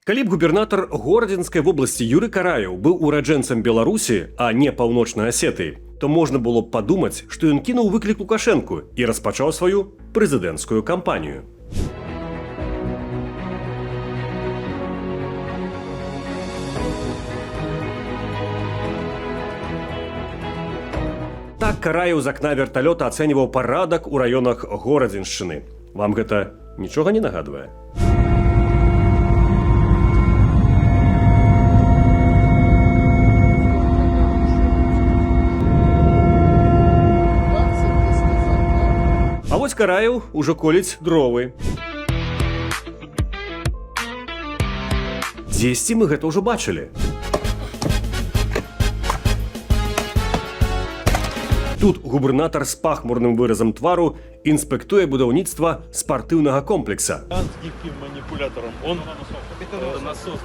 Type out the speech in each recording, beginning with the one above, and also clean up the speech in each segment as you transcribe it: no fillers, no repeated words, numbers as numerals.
Калі б губернатар Городзенскай вобласці Юрый Караеў быў ураджэнцам Беларусі, а не Паўночнай Асетыі, то можна было б падумаць, што ён кінуў выклік Лукашэнку і распачаў сваю прэзідэнцкую кампанію. Так Караеў з акна верталёта ацэньваў парадак у раёнах Горадзеншчыны. Вам гэта нічога не нагадвае? А вось Караеў ужо коліць дровы. Дзесьці мы гэта ўжо бачылі. Тут губернатар з пахмурным выразам твару інспектуе будаўніцтва спартыўнага комплекса. С гибким манипулятором. Он насос.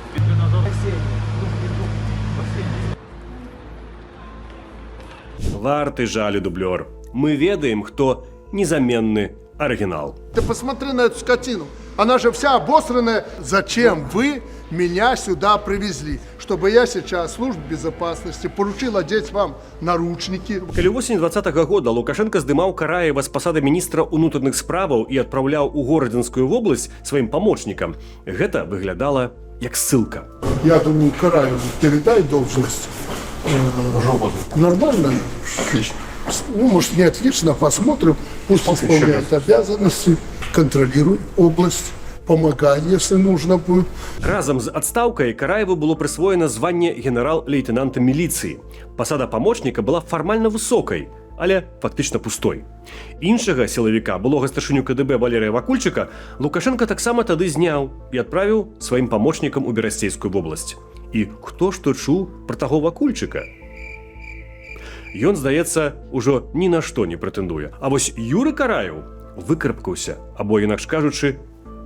Варты жалю дублёр. Мы ведаем, хто незаменны арыгінал. Ты посмотри на эту скотину. Она же вся обосранная. Зачем вы меня сюда привезли? Чтобы я сейчас службе безопасности поручил одеть вам наручники. Калі восень 20-го года Лукашенко здымаў Караева з пасады міністра ўнутраных справаў і адпраўляў у Городзенскую вобласць сваім памочнікам, гэта выглядала як ссылка. Я думаю, Караеву передай должность. Нормально? Отлично. Ну, может, не отлично, посмотрим. Пусть исполняет обязанности, контролирует область, помогай, если нужно будет. Разам з адстаўкай Караеву было прысвоена званне генерал-лейтенанта міліцыі. Пасада памочніка была фармальна высокай, але фактычна пустой. Іншага сілавіка, былога старшыню КДБ Валерыя Вакульчыка, Лукашенко таксама тады зняў і адправіў сваім памочнікам у Берасцейскую вобласць. І хто што чуў пра таго Вакульчыка? Ён, здаецца, ужо ні на што не прэтэндуе. А вось Юры Караеў выкарабкаўся, або, інакш кажучы,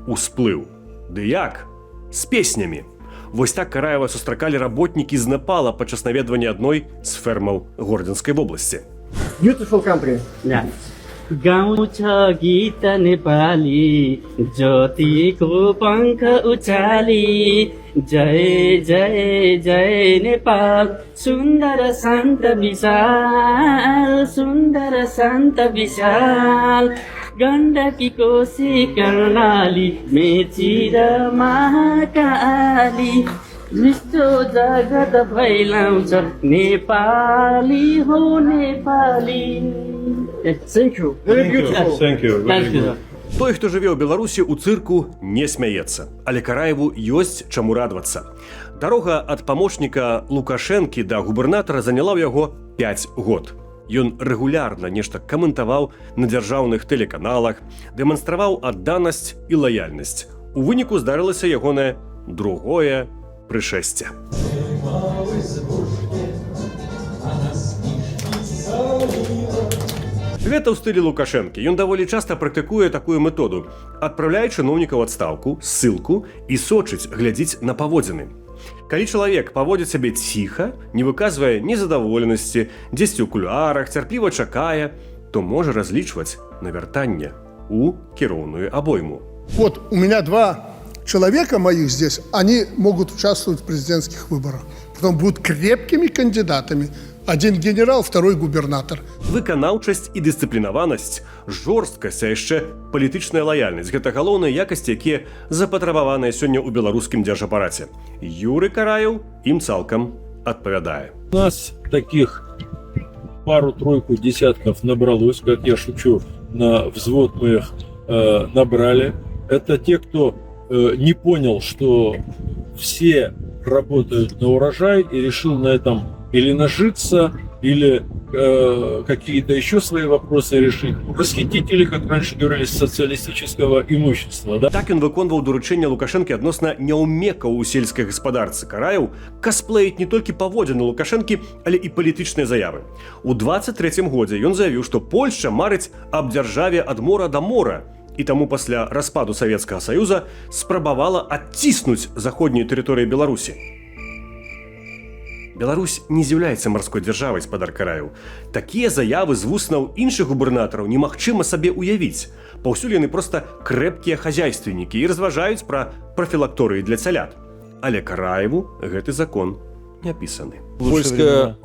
усплыў. Ды як? З песнямі. Вось так Караева сустракалі работнікі з Непала падчас наведвання адной з фермаў Городзенскай вобласці. Beautiful country. Yeah. गाउँछ गीत नेपाली ज्योतिको पङ्ख उचाली जय जय जय नेपाल सुन्दर शान्त विशाल गण्डकी कोशी कर्णाली मेची र महाकाली विश्व जगत फैलाउँछ नेपाली हो Nepali. Thank you. Very beautiful. Thank you. Thank you. Той, хто жыве ў Беларусі, у цырку не смяецца. Але Караеву ёсць чаму радавацца. Дарога ад памочніка Лукашэнкі да губернатара заняла ў яго 5 год. Ён рэгулярна нешта каментаваў на дзяржаўных тэлеканалах, дэманстраваў адданасць і лаяльнасць. У выніку здарылася ягонае другое прышэсце. Гэта ў стылі Лукашэнкі. Ён даволі часта практыкуе такую методу. Адпраўляе чыноўніка ў адстаўку, ссылку і сочыць, глядзіць на паводзіны. Калі чалавек паводзіць сябе ціха, не выказвае незадаволенасці, дзесьці ў кулуарах, цярпліва чакае, то можа разлічваць на вяртанне ў кіроўную абойму. Вот у меня 2 человека моих здесь, они могут участвовать в президентских выборах. Потом будут крепкими кандидатами. Один генерал, второй губернатор. Выканаўчасць і дысцыплінаванасць, жорсткасць, а яшчэ палітычная лаяльнасць – гэта галоўныя якасці, якія запатрабаваныя сёння ў беларускім дзяржапараце. Юры Караеў ім цалкам адпавядае. У нас таких пару-тройку десятков набралось, как я шучу, на взвод мы их набрали. Это те, кто не понял, что все работают на урожай и решил на этом или нажиться, или какие-то еще свои вопросы решить. Расхитители, как раньше говорили, социалистического имущества. Да? Так ён выконваў даручэнне Лукашэнкі адносна няўмекаў у сельскай гаспадарцы. Караеў касплеіць не толькі паводзіны Лукашэнкі, але і палітычныя заявы. У 23-м годзе ён заявіў, што Польшча марыць аб дзяржаве ад мора да мора, і таму пасля распаду Савецкага Саюза спрабавала адціснуць заходнюю тэрыторыю Беларусі. Беларусь не з'яўляецца марской дзяржавай, спадар Караеў. Такія заявы з вуснаў іншых губернатараў немагчыма сабе ўявіць. Паўсюль яны проста крэпкія хазяйственнікі і разважаюць пра прафілакторыі для цялят. Але Караеву гэты закон не опісаны. Польская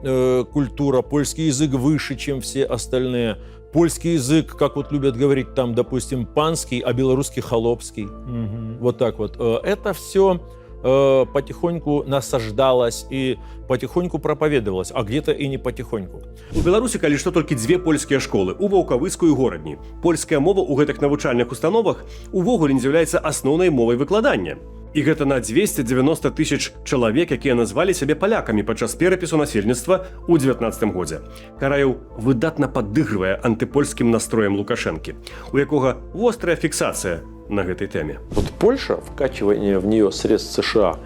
культура, польский язык выше, чем все остальные. Польский язык, как вот любят говорить там, допустим, панский, а белорусский холопский. Вот так вот. Это все потихоньку насаждалось и потихоньку проповедовалось, а где-то и не потихоньку. У Беларусі калі што толькі дзве польскія школы у Ваўкавыску і горадні. Польская мова ў гэтых навучальных установах увогуле не з'яўляецца асноўнай мовай выкладання. І гэта на 290 тысяч чалавек, якія назвалі сябе палякамі падчас перапісу насельніцтва ў 19 годзе. Караеў выдатна падыгрывае антыпольскім настроем Лукашэнкі, у якога вострая фіксацыя на гэтай тэме. Вот Польша, вкачивание в нее средств США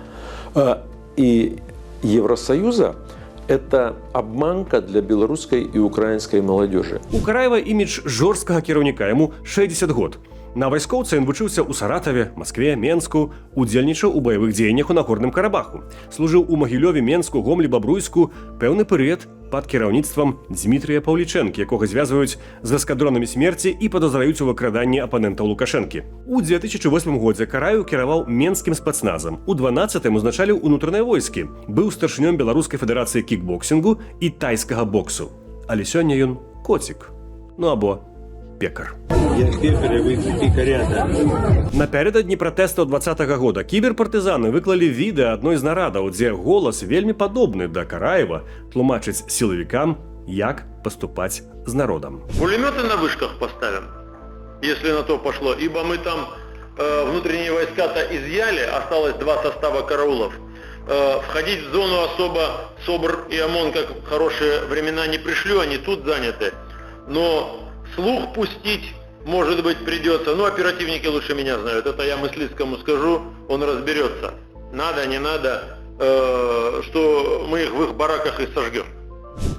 и Евросоюза – это обманка для белорусской и украинской молодежи. У Караева імідж жорсткага кіраўніка, яму 60 год. На вайскоўца ён вучыўся ў Саратаве, Маскве, Менску, удзельнічаў у баявых дзеяннях у Нагорным Карабаху. Служыў у Магілёве, Менску, Гомлі, Бабруйску пэўны перыяд пад кіраўніцтвам Дзмітрыя Паўлічэнкі, якога звязваюць з эскадронамі смерці і падазраюць у выкраданні апанентаў Лукашэнкі. У 2008 годзе Караеў кіраваў менскім спецназам. У 12-м узначаліў унутраныя войскі, быў старшынём Беларускай федэрацыі кікбоксінгу і тайскага боксу. Але сёння ён коцік, ну або пекар. Напярэдадні пратэстаў 20-го года кіберпартызаны выклалі відэа адной з нарадаў, дзе голас вельмі падобны да Караева тлумачыць сілавікам, як паступаць з народам. Пулеметы на вышках поставим, если на то пошло, ибо мы там внутренние войска-то изъяли, осталось 2 состава караулов. Входить в зону особо СОБР и ОМОН, как в хорошие времена, не пришлю, они тут заняты. Но слух пустить, может быть, придется. Ну, оперативники лучше меня знают. Это я Мыслицкому скажу, он разберется. Надо, не надо, что мы их в их бараках и сожгем.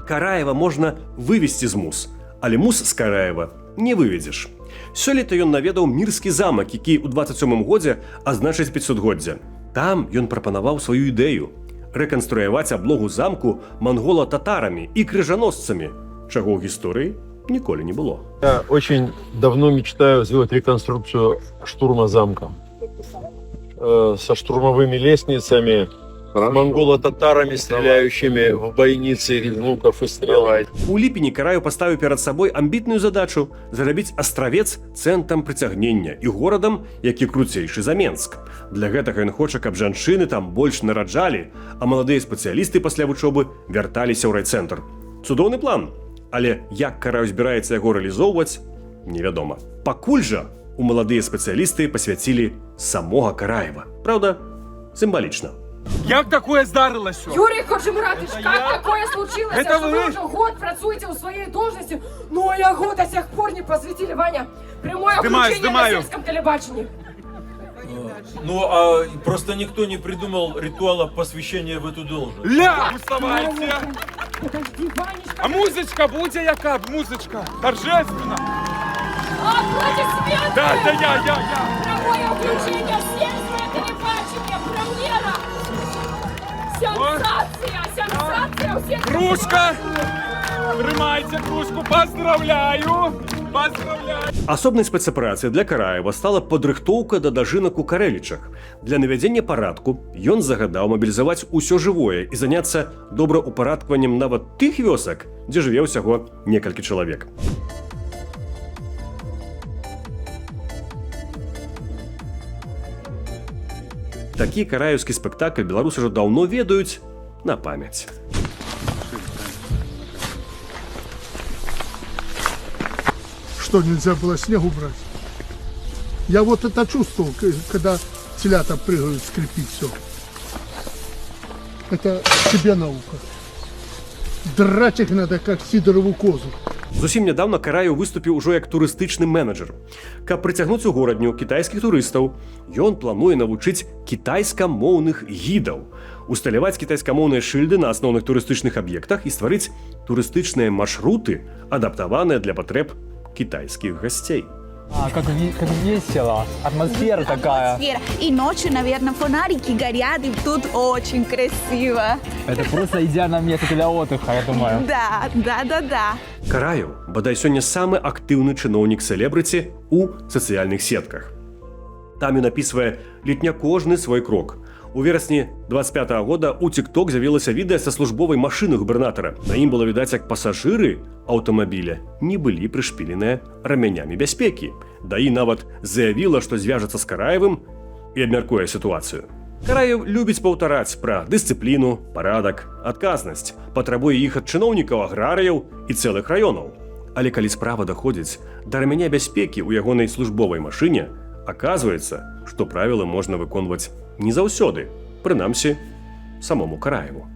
Караева можна вывесці з мус, але мус з Караева не выведзеш. Сёлета ён наведаў Мірскі замак, які ў 27 годзе азначыць 500годдзя. Там ён прапанаваў сваю ідэю – рэканструяваць аблогу замку мангола-татарамі і крыжаносцамі, чаго ў гісторыі ніколі не было. Я очень давно мечтаю сделать реконструкцию штурма замка. Со штурмовыми лестницами, монголо-татарами, стреляющими в бойницы из луков и стрел. У ліпені Караеў паставіў перад сабой амбітную задачу зрабіць астравец цэнтрам прыцягнення і горадам, які круцейшы за Менск. Для гэтага ён хоча, каб жанчыны там больш нараджалі, а маладыя спецыялісты пасля вучобы вярталіся ў райцэнтр. Цудоўны план. Але як Караеў збіраецца яго рэалізоўваць, невядома. Пакуль жа у маладыя спецыялісты пасвяцілі самога Караева. Праўда, сімвалічна. Як такое здарылася? Юрий Кожемуратович, как такое случилось? Это что вы? вы уже год працуете у своей должности, но его до сих пор не посвятили, Ваня. Прямое включение на сельском телебачении. Ну, а просто никто не придумал ритуала посвящения в эту должность. Ля, вставайте! Подожди, Ванечка. А музичка буде яка? Музичка. Торжественно. Аплодисменты! Да, я. Прямое включение сельское телебачение, премьера. Сенсация у всех. Кружка. Тримайте кружку. Поздравляю. Асобнай спецаперацыяй для Караева стала падрыхтоўка да дажынак у Карэлічах. Для навядзення парадку ён загадаў мабілізаваць усё жывое і заняцца добраўпарадкаваннем нават тых вёсак, дзе жыве ўсяго некалькі чалавек. Такі караеўскі спектакль беларусы ўжо даўно ведаюць на памяць. Что, нельзя было снег убрать? Я вот это чувствовал, когда телята прыгают, скрипит все. Это тебе наука. Драть их надо, как Сидорову козу. Зусім нядаўна Караеў выступіў ужо як турыстычны менеджер. Каб прыцягнуць у горадню кітайскіх турыстаў, ён плануе навучыць кітайскамоўных гідаў, усталяваць кітайскамоўныя шыльды на асноўных турыстычных аб'ектах і стварыць турыстычныя маршруты, адаптаваныя для патрэб китайских гостей. Как весело, атмосфера такая. И ночью, наверное, фонарики горят, и тут очень красиво. Это просто идеальное место для отдыха, я думаю. Да. Караеў, бадай сёння самы актыўны чыноўнік селебрыці у сацыяльных сетках. Там ён апісвае ледня кожны свой крок. У верасні 25-го года у TikTok з'явілася відэа са службовай машыны губернатара. На ім было відаць, як пасажыры аўтамабіля не былі прышпіленыя рамянямі бяспекі. ДАІ нават заявіла, што звяжацца з Караевым і абмяркуе сітуацыю. Караев любіць паўтараць пра дысцыпліну, парадак, адказнасць, патрабуе іх ад чыноўнікаў, аграрыяў і цэлых раёнаў. Але калі справа даходзіць да рамяня бяспекі ў ягонай службовай машыне, аказваецца, што правілы можна выконваць не заўсёды, прынамсі, самому Караеву.